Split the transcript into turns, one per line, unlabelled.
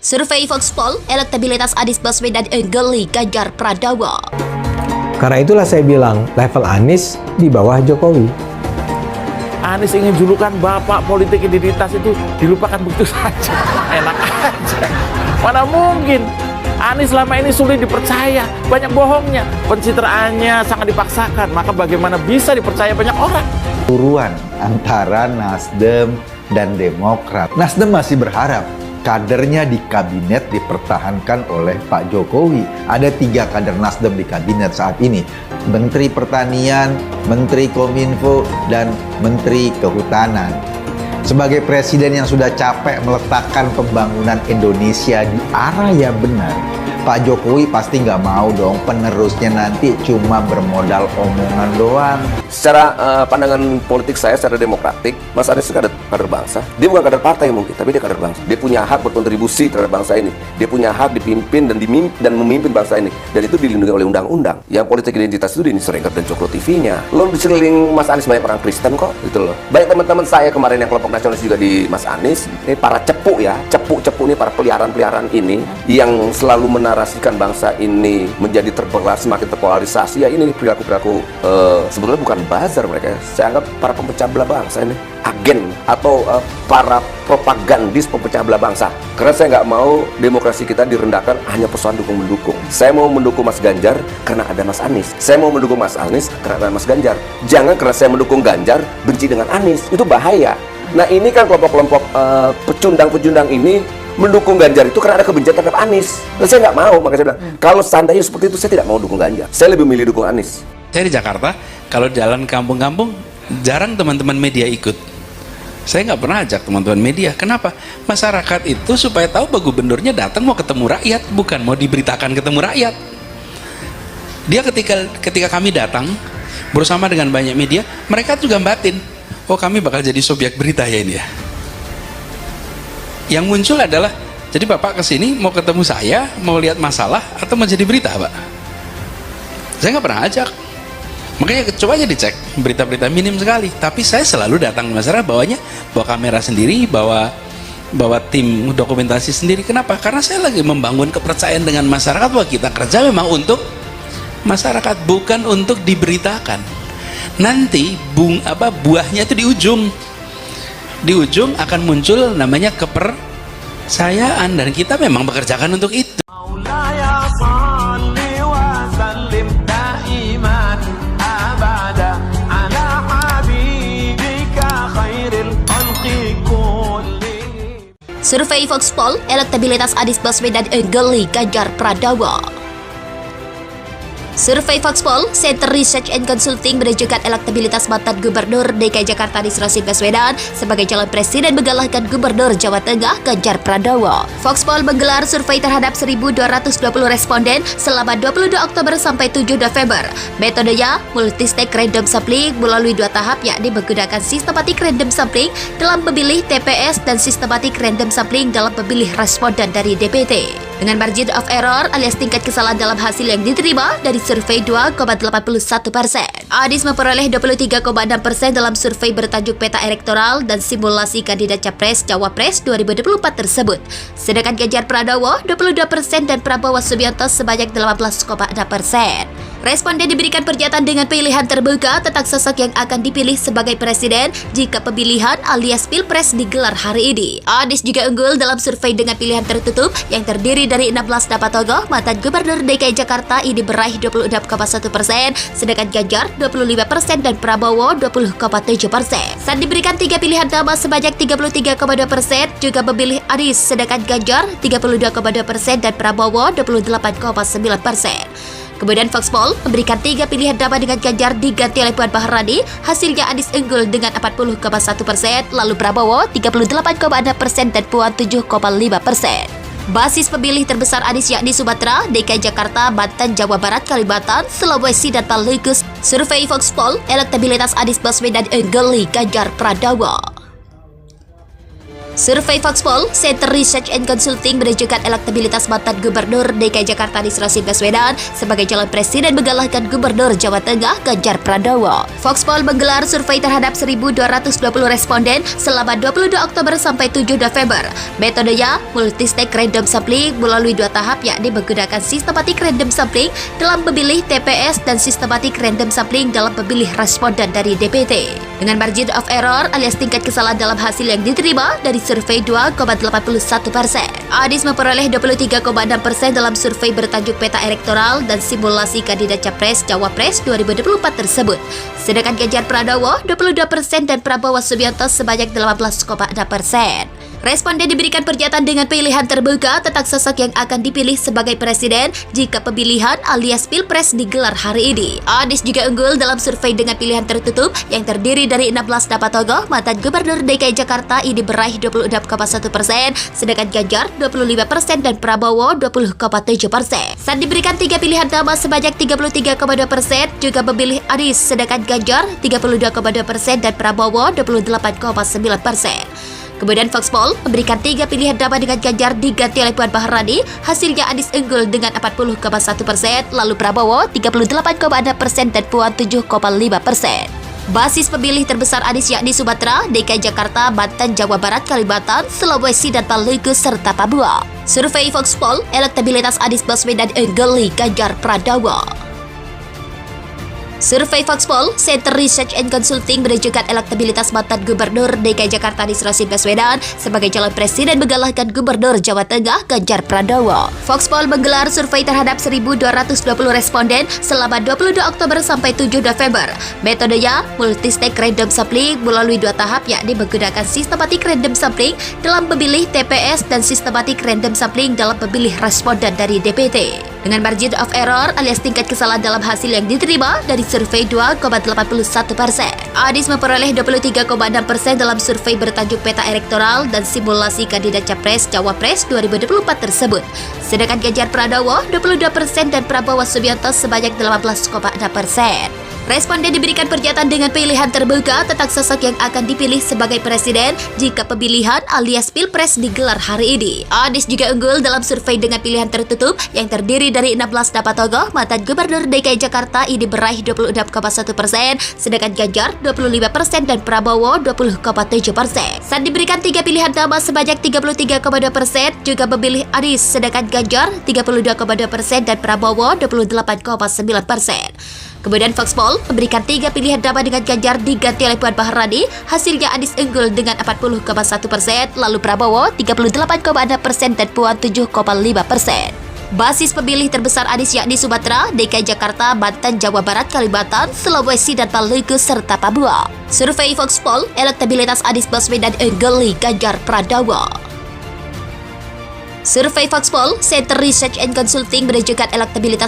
Survei Voxpol, elektabilitas Anies Baswedan ungguli Ganjar Pranowo.
Karena itulah saya bilang level Anies di bawah Jokowi.
Anies ingin julukan bapak politik identitas itu dilupakan begitu saja. Enak aja. Mana mungkin. Anies selama ini sulit dipercaya, banyak bohongnya, pencitraannya sangat dipaksakan, maka bagaimana bisa dipercaya banyak orang?
Turuan antara Nasdem dan Demokrat. Nasdem masih berharap kadernya di kabinet dipertahankan oleh Pak Jokowi. Ada 3 kader Nasdem di kabinet saat ini. Menteri Pertanian, Menteri Kominfo, dan Menteri Kehutanan. Sebagai presiden yang sudah capek meletakkan pembangunan Indonesia di arah yang benar, Pak Jokowi pasti nggak mau dong penerusnya nanti cuma bermodal omongan doang.
Secara pandangan politik saya secara demokratik, Mas Anies itu kader bangsa. Dia bukan kader partai mungkin, tapi dia kader bangsa. Dia punya hak berkontribusi terhadap bangsa ini. Dia punya hak dipimpin dan memimpin bangsa ini. Dan itu dilindungi oleh undang-undang. Yang politik identitas itu di Newsreader dan Cokro TV-nya. Lalu di sekeliling Mas Anies banyak orang Kristen kok, gitu loh. Banyak teman-teman saya kemarin yang kelompok nasionalis juga di Mas Anies. Ini para cepu ya, cepu-cepu ini, para peliharaan-peliharaan ini yang selalu menarasikan bangsa ini menjadi semakin terpolarisasi. Ya ini perilaku-perilaku sebetulnya bukan buzzer mereka. Saya anggap para pemecah belah bangsa ini agen atau para propagandis pemecah belah bangsa. Karena saya nggak mau demokrasi kita direndahkan hanya persoalan dukung-mendukung. Saya mau mendukung Mas Ganjar karena ada Mas Anies. Saya mau mendukung Mas Anies karena ada Mas Ganjar. Jangan karena saya mendukung Ganjar benci dengan Anies. Itu bahaya. Nah ini kan kelompok-kelompok pecundang-pecundang ini mendukung Ganjar itu karena ada kebencian terhadap Anies. Dan saya nggak mau, makanya saya bilang kalau seandainya seperti itu saya tidak mau dukung Ganjar. Saya lebih milih dukung Anies.
Saya di Jakarta, kalau jalan kampung-kampung jarang teman-teman media ikut. Saya nggak pernah ajak teman-teman media. Kenapa? Masyarakat itu supaya tahu bahwa gubernurnya datang mau ketemu rakyat, bukan mau diberitakan ketemu rakyat. Dia ketika kami datang bersama dengan banyak media, mereka juga batin, oh kami bakal jadi subjek berita ya ini ya. Yang muncul adalah, jadi Bapak kesini mau ketemu saya, mau lihat masalah, atau mau jadi berita Pak? Saya nggak pernah ajak. Makanya coba aja dicek, berita-berita minim sekali. Tapi saya selalu datang masyarakat bawa kamera sendiri, bawa tim dokumentasi sendiri. Kenapa? Karena saya lagi membangun kepercayaan dengan masyarakat bahwa kita kerja memang untuk masyarakat, bukan untuk diberitakan. Nanti buahnya itu di ujung. Di ujung akan muncul namanya kepercayaan, dan kita memang bekerjakan untuk itu.
Survei Voxpol, elektabilitas Anies Baswedan ungguli Ganjar Pranowo. Survei Voxpol, Center Research and Consulting menunjukkan elektabilitas mantan Gubernur DKI Jakarta Anies Rashid Baswedan sebagai calon presiden mengalahkan Gubernur Jawa Tengah Ganjar Pranowo. Voxpol menggelar survei terhadap 1.220 responden selama 22 Oktober sampai 7 November. Metodenya multistage random sampling melalui 2 tahap, yakni menggunakan systematic random sampling dalam memilih TPS dan systematic random sampling dalam memilih responden dari DPT. Dengan margin of error alias tingkat kesalahan dalam hasil yang diterima dari survei 2,81%. Anies memperoleh 23,6% dalam survei bertajuk Peta Elektoral dan Simulasi Kandidat Capres-Cawapres 2024 tersebut. Sedangkan Ganjar Pranowo 22% dan Prabowo Subianto sebanyak 18,6%. Responden diberikan pernyataan dengan pilihan terbuka tentang sosok yang akan dipilih sebagai presiden jika pemilihan alias pilpres digelar hari ini. Anies juga unggul dalam survei dengan pilihan tertutup yang terdiri dari 16 nama tokoh. Mantan Gubernur DKI Jakarta ini meraih 26,1%, sedangkan Ganjar 25% dan Prabowo 20,7%. Saat diberikan 3 pilihan nama sebanyak 33,2% juga memilih Anies, sedangkan Ganjar 32,2% dan Prabowo 28,9%. Kemudian Voxpol memberikan 3 pilihan nama dengan Ganjar diganti oleh Puan Maharani. Hasilnya Anies unggul dengan 40,1%, lalu Prabowo 38,6% dan Puan 7,5%. Basis pemilih terbesar Anies yakni Sumatera, DKI Jakarta, Banten, Jawa Barat, Kalimantan, Sulawesi, dan Maluku. Survei Voxpol, elektabilitas Anies Baswedan ungguli Ganjar Pranowo. Survei Foxpol, Center Research and Consulting menunjukkan elektabilitas mantan Gubernur DKI Jakarta Anies Rashid Baswedan sebagai calon presiden mengalahkan Gubernur Jawa Tengah Ganjar Pranowo. Foxpol menggelar survei terhadap 1.220 responden selama 22 Oktober sampai 7 November. Metodenya multi-stage random sampling melalui 2 tahap, yakni menggunakan sistematik random sampling dalam memilih TPS dan sistematik random sampling dalam memilih responden dari DPT. Dengan margin of error alias tingkat kesalahan dalam hasil yang diterima dari survei 2,81%. Anies memperoleh 23,6% dalam survei bertajuk Peta Elektoral dan Simulasi Kandidat Capres Cawapres 2024 tersebut. Sedangkan Ganjar Pranowo 22% dan Prabowo Subianto sebanyak 18,6%. Responden diberikan pernyataan dengan pilihan terbuka tentang sosok yang akan dipilih sebagai presiden jika pemilihan alias pilpres digelar hari ini. Anies juga unggul dalam survei dengan pilihan tertutup yang terdiri dari 16 nama tokoh mantan Gubernur DKI Jakarta ini meraih 26,1%, sedangkan Ganjar 25% dan Prabowo 20,7%. Saat diberikan 3 pilihan nama sebanyak 33,2% juga memilih Anies, sedangkan Ganjar 32,2% dan Prabowo 28,9%. Kemudian Foxpol memberikan 3 pilihan nama dengan Ganjar diganti oleh Puan Maharani. Hasilnya Anies unggul dengan 40,1%, lalu Prabowo 38,6% dan Puan 7,5%. Basis pemilih terbesar Anies yakni Sumatera, DKI Jakarta, Banten, Jawa Barat, Kalimantan, Sulawesi, dan Maluku serta Papua. Survei Foxpol, elektabilitas Anies Baswedan unggul Ganjar Pranowo. Survei Foxpol, Center Research and Consulting menunjukkan elektabilitas mantan Gubernur DKI Jakarta Anies Rashid Baswedan sebagai calon presiden mengalahkan Gubernur Jawa Tengah Ganjar Pranowo. Foxpol menggelar survei terhadap 1.220 responden selama 22 Oktober sampai 7 November. Metodenya multi-stage random sampling melalui 2 tahap, yakni menggunakan sistematik random sampling dalam memilih TPS dan sistematik random sampling dalam memilih responden dari DPT. Dengan margin of error alias tingkat kesalahan dalam hasil yang diterima dari survei 2,81%. Anies memperoleh 23,6% dalam survei bertajuk Peta Elektoral dan Simulasi Kandidat Capres Cawapres 2024 tersebut. Sedangkan Ganjar Pranowo 22% dan Prabowo Subianto sebanyak 18,6%. Responden diberikan pernyataan dengan pilihan terbuka tentang sosok yang akan dipilih sebagai presiden jika pemilihan alias pilpres digelar hari ini. Anies juga unggul dalam survei dengan pilihan tertutup yang terdiri dari 16 nama tokoh mantan Gubernur DKI Jakarta ini meraih 26,1%, sedangkan Ganjar 25% dan Prabowo 20,7%. Saat diberikan 3 pilihan nama sebanyak 33,2% juga memilih Anies, sedangkan Ganjar 32,2% dan Prabowo 28,9%. Kemudian Foxpol memberikan 3 pilihan nama dengan Ganjar diganti oleh Puan Maharani. Hasilnya Anies unggul dengan 40,1%, lalu Prabowo 38,6% dan Puan 7,5%. Basis pemilih terbesar Anies yakni Sumatera, DKI Jakarta, Banten, Jawa Barat, Kalimantan, Sulawesi, dan Maluku serta Papua. Survei Foxpol, elektabilitas Anies Baswedan unggul Ganjar Pranowo. Survei Foxpol, Center Research and Consulting menunjukkan elektabilitas